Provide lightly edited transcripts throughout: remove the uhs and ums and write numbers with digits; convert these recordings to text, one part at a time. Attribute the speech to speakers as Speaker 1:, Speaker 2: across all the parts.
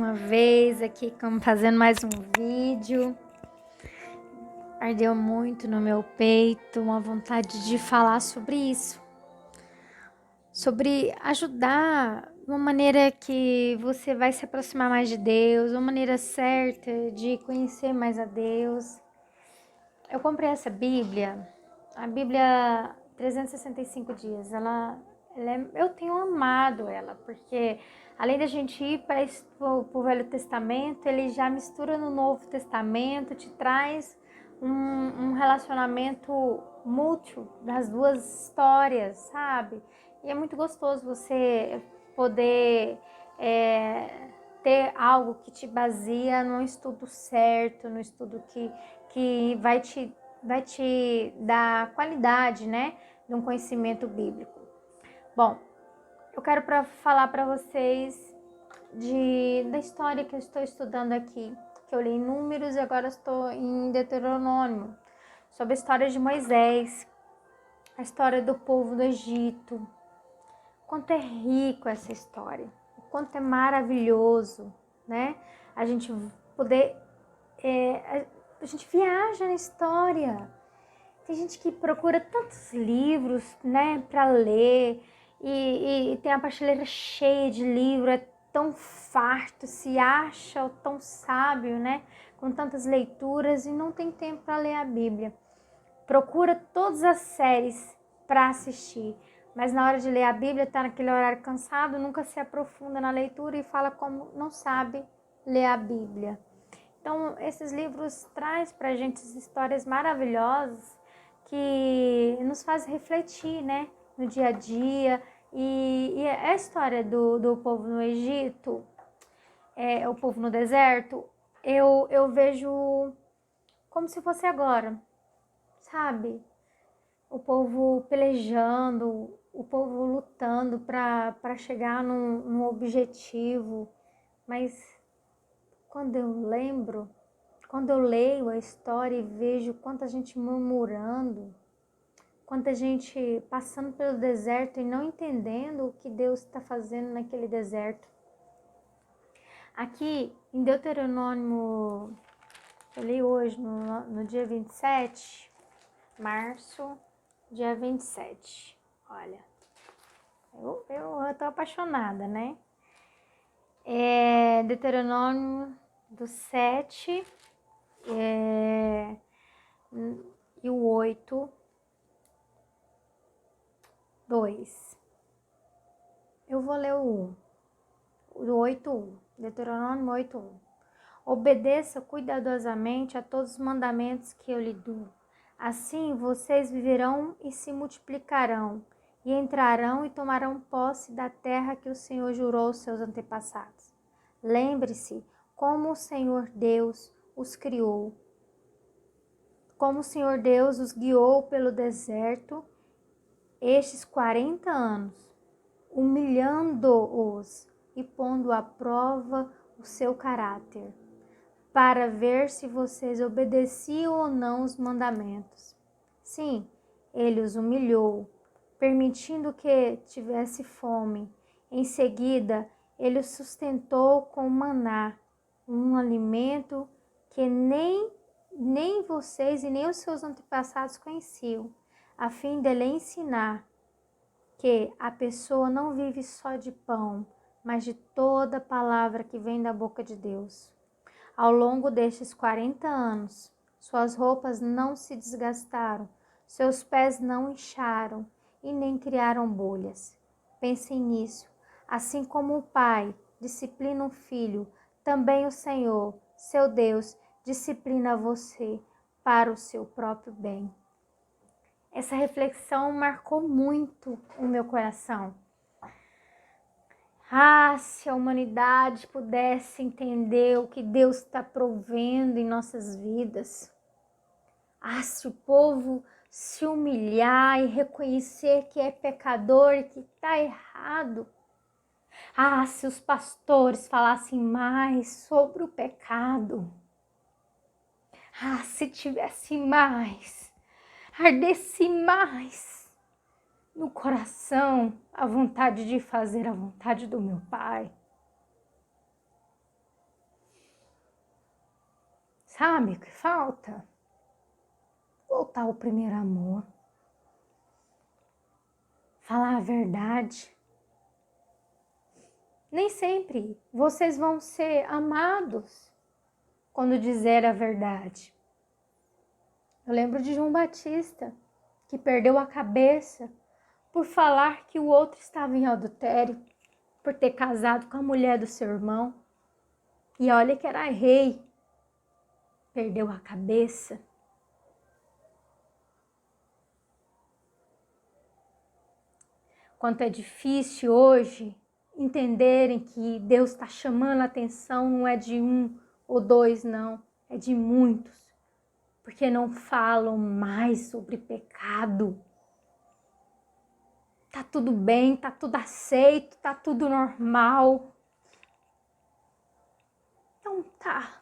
Speaker 1: uma vez aqui fazendo mais um vídeo. Ardeu muito no meu peito uma vontade de falar sobre isso. Sobre ajudar de uma maneira que você vai se aproximar mais de Deus, uma maneira certa de conhecer mais a Deus. Eu comprei essa Bíblia, a Bíblia 365 dias, eu tenho amado ela, porque além da gente ir para o Velho Testamento, ele já mistura no Novo Testamento, te traz um relacionamento mútuo das duas histórias, sabe? E é muito gostoso você poder ter algo que te baseia num estudo certo, num estudo que vai te dar qualidade, né, de um conhecimento bíblico. Bom, eu quero falar para vocês da história que eu estou estudando aqui, que eu li em Números e agora estou em Deuteronômio, sobre a história de Moisés, a história do povo do Egito. Quanto é rico essa história, o quanto é maravilhoso, né? A gente poder... a gente viaja na história. Tem gente que procura tantos livros, né, para ler e tem a prateleira cheia de livro, é tão farto, se acha tão sábio, né, com tantas leituras e não tem tempo para ler a Bíblia. Procura todas as séries para assistir, mas na hora de ler a Bíblia está naquele horário cansado, nunca se aprofunda na leitura e fala como não sabe ler a Bíblia. Então, esses livros trazem para a gente histórias maravilhosas que nos fazem refletir, né, no dia a dia. E a história do povo no Egito, o povo no deserto, eu vejo como se fosse agora, sabe? O povo pelejando, o povo lutando para chegar num objetivo. Mas quando eu leio a história e vejo quanta gente murmurando, quanta gente passando pelo deserto e não entendendo o que Deus está fazendo naquele deserto. Aqui em Deuteronômio, eu li hoje no dia 27, março, dia 27. Olha, eu tô apaixonada, né? Deuteronômio do 7 e o 8, 2. Eu vou ler o 8:1, Deuteronômio 8:1. Obedeça cuidadosamente a todos os mandamentos que eu lhe dou. Assim vocês viverão e se multiplicarão, e entrarão e tomarão posse da terra que o Senhor jurou aos seus antepassados. Lembre-se como o Senhor Deus os criou, como o Senhor Deus os guiou pelo deserto estes 40 anos, humilhando-os e pondo à prova o seu caráter, para ver se vocês obedeciam ou não os mandamentos. Sim, ele os humilhou, permitindo que tivesse fome. Em seguida, ele os sustentou com maná, um alimento que nem vocês e nem os seus antepassados conheciam, a fim de lhe ensinar que a pessoa não vive só de pão, mas de toda palavra que vem da boca de Deus. Ao longo destes 40 anos, suas roupas não se desgastaram, seus pés não incharam e nem criaram bolhas. Pensem nisso. Assim como o pai disciplina o filho, também o Senhor, seu Deus, disciplina você para o seu próprio bem. Essa reflexão marcou muito o meu coração. Se a humanidade pudesse entender o que Deus está provendo em nossas vidas. Se o povo se humilhar e reconhecer que é pecador e que está errado. Se os pastores falassem mais sobre o pecado. Se tivesse mais, ardesse mais no coração a vontade de fazer a vontade do meu Pai. Sabe o que falta? Voltar ao primeiro amor. Falar a verdade. Nem sempre vocês vão ser amados quando dizer a verdade. Eu lembro de João Batista, que perdeu a cabeça por falar que o outro estava em adultério, por ter casado com a mulher do seu irmão. E olha que era rei, perdeu a cabeça. Quanto é difícil hoje entenderem que Deus está chamando a atenção, não é de um ou dois, não, é de muitos, porque não falam mais sobre pecado. Tá tudo bem, tá tudo aceito, tá tudo normal. Não tá.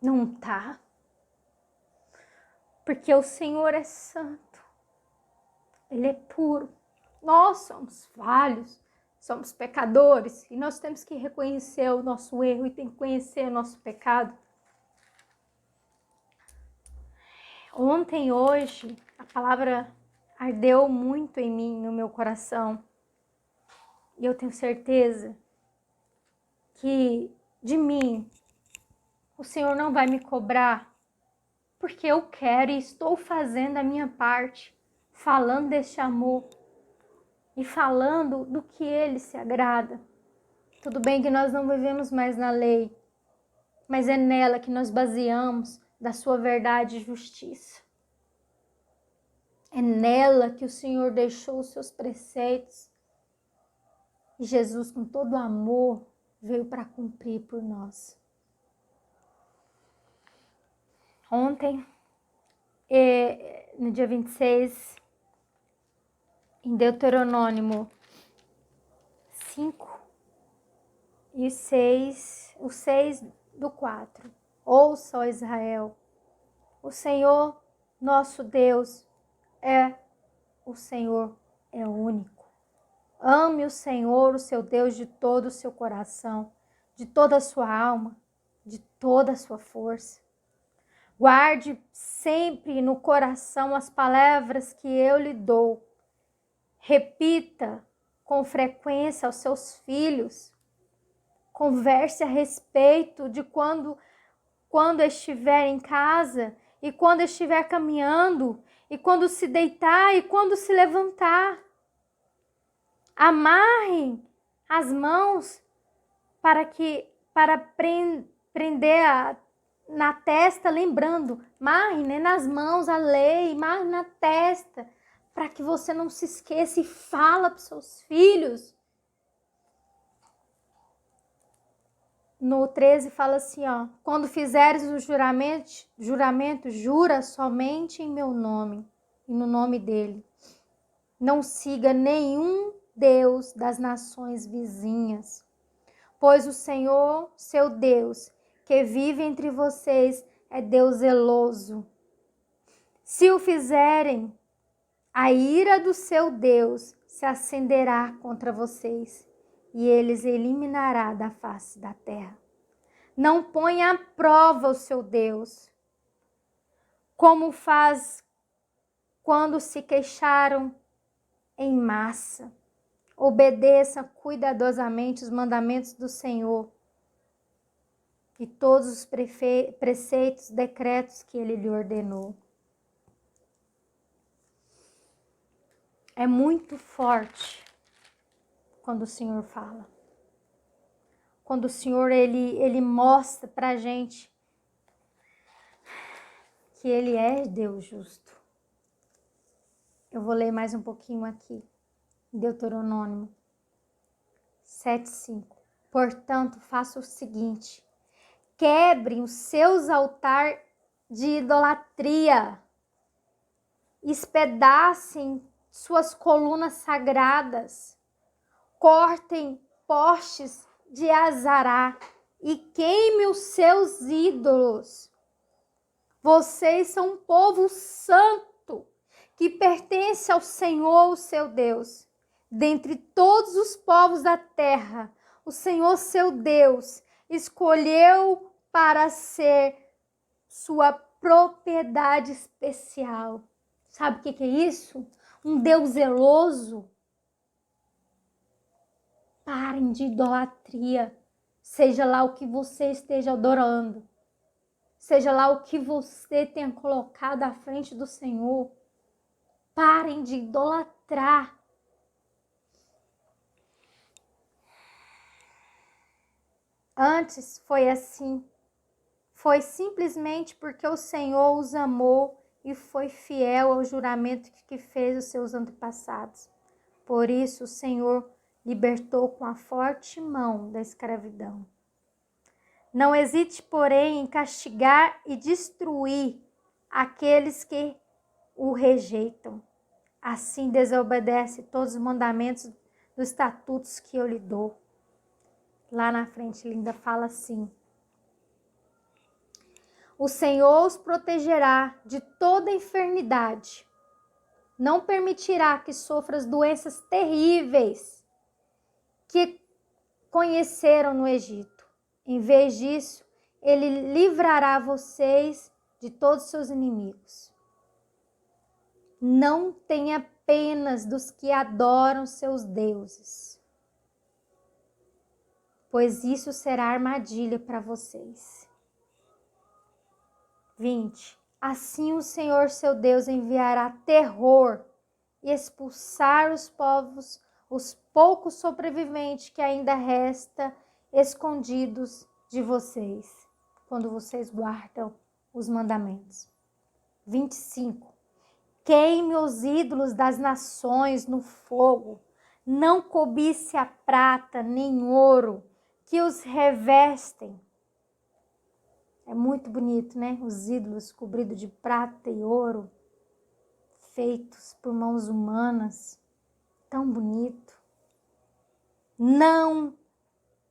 Speaker 1: Não tá. Porque o Senhor é santo. Ele é puro. Nós somos falhos, somos pecadores e nós temos que reconhecer o nosso erro e tem que conhecer o nosso pecado. Ontem e hoje, a palavra ardeu muito em mim, no meu coração. E eu tenho certeza que de mim o Senhor não vai me cobrar, porque eu quero e estou fazendo a minha parte, falando deste amor e falando do que Ele se agrada. Tudo bem que nós não vivemos mais na lei, mas é nela que nós baseamos da sua verdade e justiça. É nela que o Senhor deixou os seus preceitos. E Jesus, com todo amor, veio para cumprir por nós. Ontem, no dia 26, em Deuteronômio 5 e 6, o 6:4. Ouça, ó Israel, o Senhor nosso Deus o Senhor é único. Ame o Senhor, o seu Deus, de todo o seu coração, de toda a sua alma, de toda a sua força. Guarde sempre no coração as palavras que eu lhe dou. Repita com frequência aos seus filhos. Converse a respeito de quando estiver em casa e quando estiver caminhando e quando se deitar e quando se levantar. Amarrem as mãos para prender na testa, lembrando, amarre nas mãos a lei, amarre na testa, para que você não se esqueça e fala para os seus filhos. No 13 fala assim, ó, quando fizeres o juramento, jura somente em meu nome e no nome dele. Não siga nenhum Deus das nações vizinhas, pois o Senhor, seu Deus, que vive entre vocês, é Deus zeloso. Se o fizerem, a ira do seu Deus se acenderá contra vocês e eles eliminará da face da terra. Não ponha à prova o seu Deus, como faz quando se queixaram em massa. Obedeça cuidadosamente os mandamentos do Senhor e todos os preceitos, decretos que Ele lhe ordenou. É muito forte quando o Senhor fala. Quando o Senhor, Ele mostra pra gente que Ele é Deus justo. Eu vou ler mais um pouquinho aqui. Deuteronômio 7:5. Portanto, faça o seguinte: quebrem os seus altares de idolatria, espedacem suas colunas sagradas, cortem postes de Azará e queime os seus ídolos. Vocês são um povo santo que pertence ao Senhor, o seu Deus. Dentre todos os povos da terra, o Senhor, seu Deus, escolheu para ser sua propriedade especial. Sabe o que é isso? Um Deus zeloso. Parem de idolatria. Seja lá o que você esteja adorando. Seja lá o que você tenha colocado à frente do Senhor. Parem de idolatrar. Antes foi assim. Foi simplesmente porque o Senhor os amou e foi fiel ao juramento que fez os seus antepassados. Por isso o Senhor libertou com a forte mão da escravidão. Não hesite, porém, em castigar e destruir aqueles que o rejeitam. Assim desobedece todos os mandamentos dos estatutos que eu lhe dou. Lá na frente ele ainda fala assim: o Senhor os protegerá de toda enfermidade. Não permitirá que sofras doenças terríveis que conheceram no Egito. Em vez disso, ele livrará vocês de todos os seus inimigos. Não tenha penas dos que adoram seus deuses, pois isso será armadilha para vocês. 20. Assim o Senhor seu Deus enviará terror e expulsar os povos, os poucos sobreviventes que ainda resta escondidos de vocês, quando vocês guardam os mandamentos. 25. Queime os ídolos das nações no fogo. Não cobice a prata nem ouro que os revestem. É muito bonito, né? Os ídolos cobridos de prata e ouro, feitos por mãos humanas. Tão bonito. Não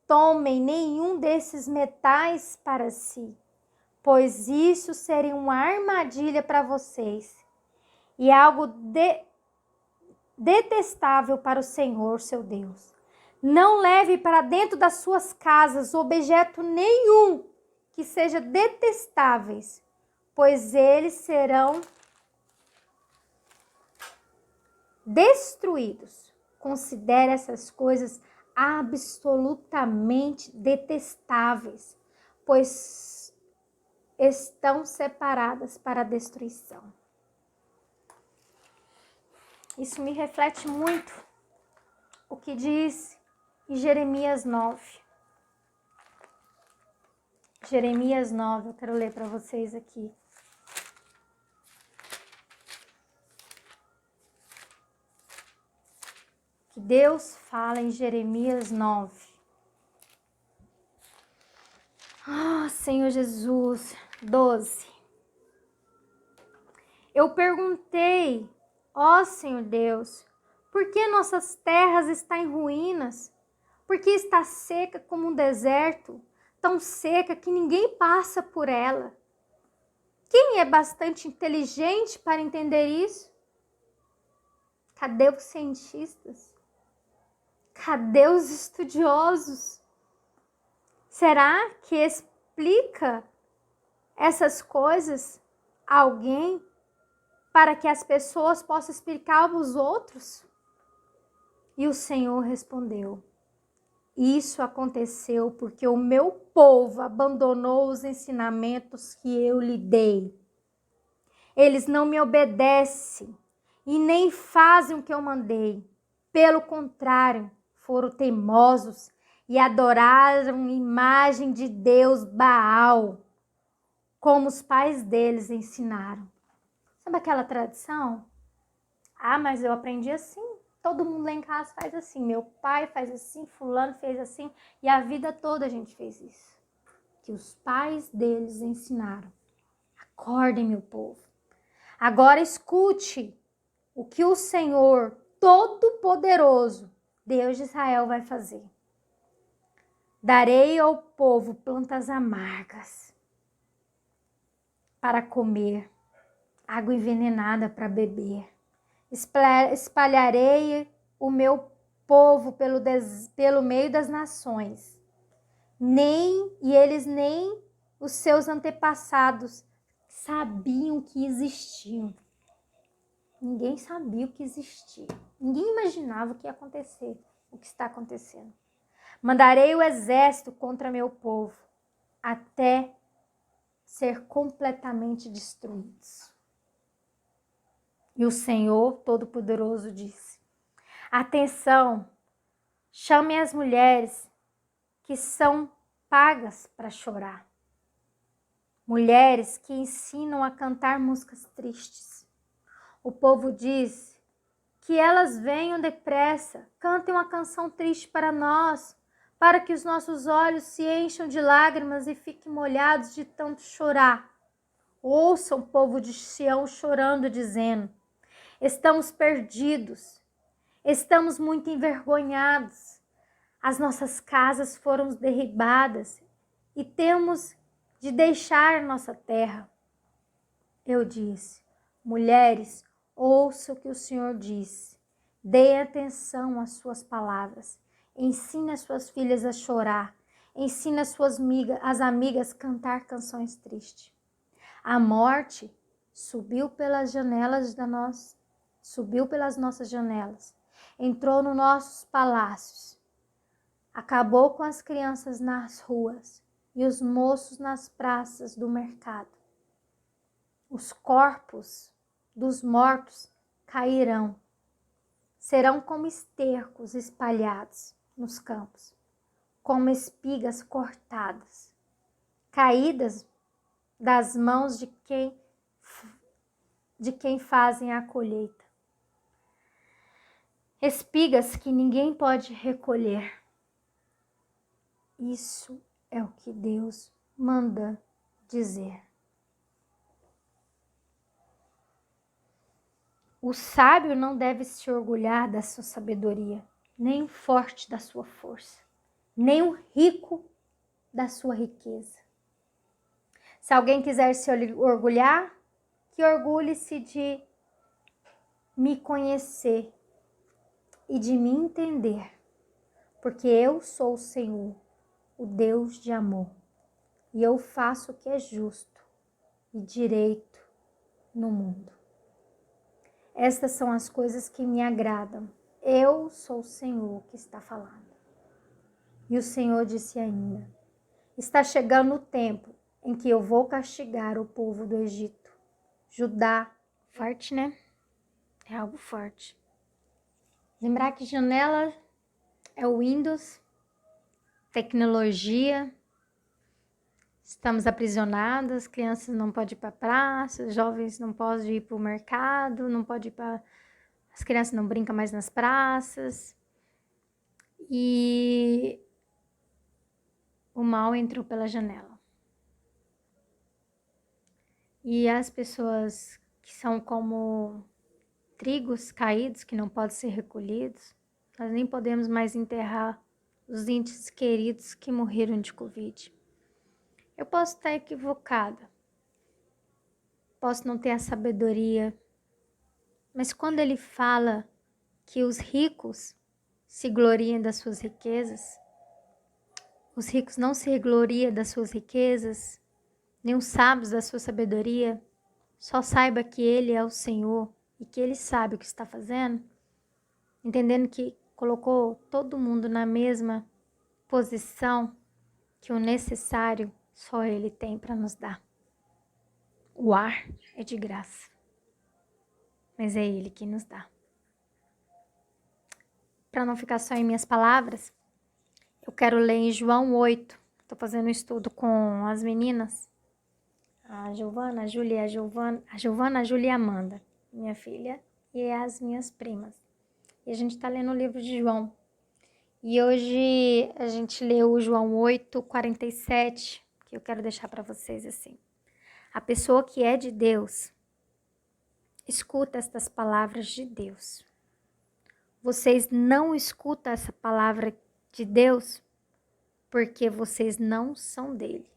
Speaker 1: tomem nenhum desses metais para si, pois isso seria uma armadilha para vocês e algo detestável para o Senhor, seu Deus. Não leve para dentro das suas casas objeto nenhum que seja detestáveis, pois eles serão destruídos. Considere essas coisas absolutamente detestáveis, pois estão separadas para a destruição. Isso me reflete muito o que diz em Jeremias 9. Jeremias 9, eu quero ler para vocês aqui. Que Deus fala em Jeremias 9. Senhor Jesus, 12. Eu perguntei, Senhor Deus, por que nossas terras estão em ruínas? Por que está seca como um deserto, tão seca que ninguém passa por ela? Quem é bastante inteligente para entender isso? Cadê os cientistas? Cadê os estudiosos? Será que explica essas coisas a alguém para que as pessoas possam explicar aos outros? E o Senhor respondeu: isso aconteceu porque o meu povo abandonou os ensinamentos que eu lhe dei. Eles não me obedecem e nem fazem o que eu mandei. Pelo contrário, foram teimosos e adoraram imagem de Deus Baal, como os pais deles ensinaram. Sabe aquela tradição? Mas eu aprendi assim. Todo mundo lá em casa faz assim. Meu pai faz assim, fulano fez assim. E a vida toda a gente fez isso. Que os pais deles ensinaram. Acordem, meu povo. Agora escute o que o Senhor Todo-Poderoso, Deus de Israel, vai fazer. Darei ao povo plantas amargas para comer, água envenenada para beber. Espalharei o meu povo pelo meio das nações. E eles nem os seus antepassados sabiam que existiam. Ninguém sabia o que existia. Ninguém imaginava o que ia acontecer, o que está acontecendo. Mandarei o exército contra meu povo, até ser completamente destruídos. E o Senhor Todo-Poderoso disse: atenção, chame as mulheres que são pagas para chorar. Mulheres que ensinam a cantar músicas tristes. O povo diz que elas venham depressa, cantem uma canção triste para nós, para que os nossos olhos se encham de lágrimas e fiquem molhados de tanto chorar. Ouçam o povo de Sião chorando, dizendo: estamos perdidos, estamos muito envergonhados, as nossas casas foram derribadas e temos de deixar a nossa terra. Eu disse: mulheres, ouça o que o Senhor diz. Deem atenção às suas palavras. Ensine as suas filhas a chorar. Ensine as amigas a cantar canções tristes. A morte subiu pelas nossas janelas. Entrou nos nossos palácios. Acabou com as crianças nas ruas e os moços nas praças do mercado. Os corpos dos mortos cairão, serão como estercos espalhados nos campos, como espigas cortadas, caídas das mãos de quem fazem a colheita. Espigas que ninguém pode recolher. Isso é o que Deus manda dizer. O sábio não deve se orgulhar da sua sabedoria, nem o forte da sua força, nem o rico da sua riqueza. Se alguém quiser se orgulhar, que orgulhe-se de me conhecer e de me entender, porque eu sou o Senhor, o Deus de amor, e eu faço o que é justo e direito no mundo. Estas são as coisas que me agradam. Eu sou o Senhor que está falando. E o Senhor disse ainda: está chegando o tempo em que eu vou castigar o povo do Egito. Judá, forte, né? É algo forte. Lembrar que janela é o Windows, tecnologia. Estamos aprisionadas, crianças não podem ir para a praça, jovens não podem ir para o mercado, não podem ir para... As crianças não brincam mais nas praças. E o mal entrou pela janela. E as pessoas que são como trigos caídos, que não podem ser recolhidos, nós nem podemos mais enterrar os entes queridos que morreram de Covid. Eu posso estar equivocada, posso não ter a sabedoria, mas quando ele fala que os ricos se gloriem das suas riquezas, os ricos não se gloriam das suas riquezas, nem os sábios da sua sabedoria, só saiba que ele é o Senhor e que ele sabe o que está fazendo, entendendo que colocou todo mundo na mesma posição, que o necessário só ele tem para nos dar. O ar é de graça, mas é ele que nos dá. Para não ficar só em minhas palavras, eu quero ler em João 8. Estou fazendo um estudo com as meninas, a Giovana, a Júlia, a Giovana, a Júlia e a Amanda, minha filha, e as minhas primas. E a gente está lendo o livro de João. E hoje a gente leu o João 8:47, que eu quero deixar para vocês assim. A pessoa que é de Deus, escuta estas palavras de Deus. Vocês não escutam essa palavra de Deus porque vocês não são dele.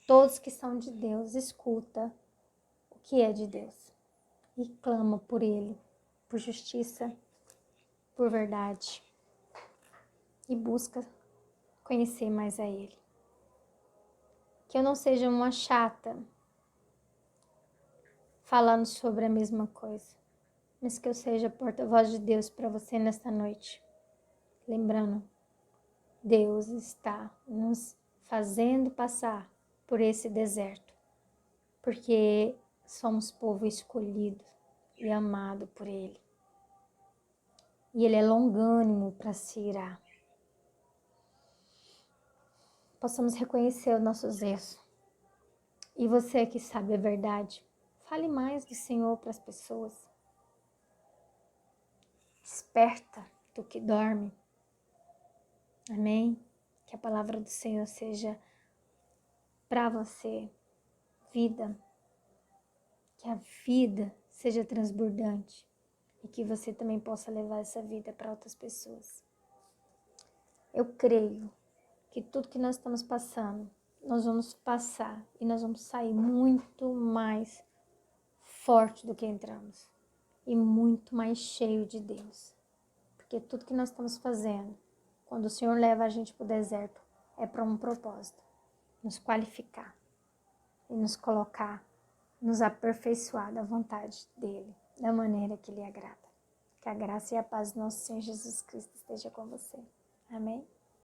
Speaker 1: Todos que são de Deus escutam o que é de Deus e clamam por ele, por justiça, por verdade, e busca conhecer mais a ele. Que eu não seja uma chata falando sobre a mesma coisa, mas que eu seja porta-voz de Deus para você nesta noite. Lembrando, Deus está nos fazendo passar por esse deserto, porque somos povo escolhido e amado por Ele. E Ele é longânimo para se irar. Possamos reconhecer os nossos erros. E você que sabe a verdade, fale mais do Senhor para as pessoas. Desperta do que dorme. Amém? Que a palavra do Senhor seja para você vida. Que a vida seja transbordante. E que você também possa levar essa vida para outras pessoas. Eu creio que tudo que nós estamos passando, nós vamos passar e nós vamos sair muito mais forte do que entramos. E muito mais cheio de Deus. Porque tudo que nós estamos fazendo, quando o Senhor leva a gente para o deserto, é para um propósito. Nos qualificar e nos colocar, nos aperfeiçoar da vontade dEle, da maneira que lhe agrada. Que a graça e a paz do nosso Senhor Jesus Cristo esteja com você. Amém?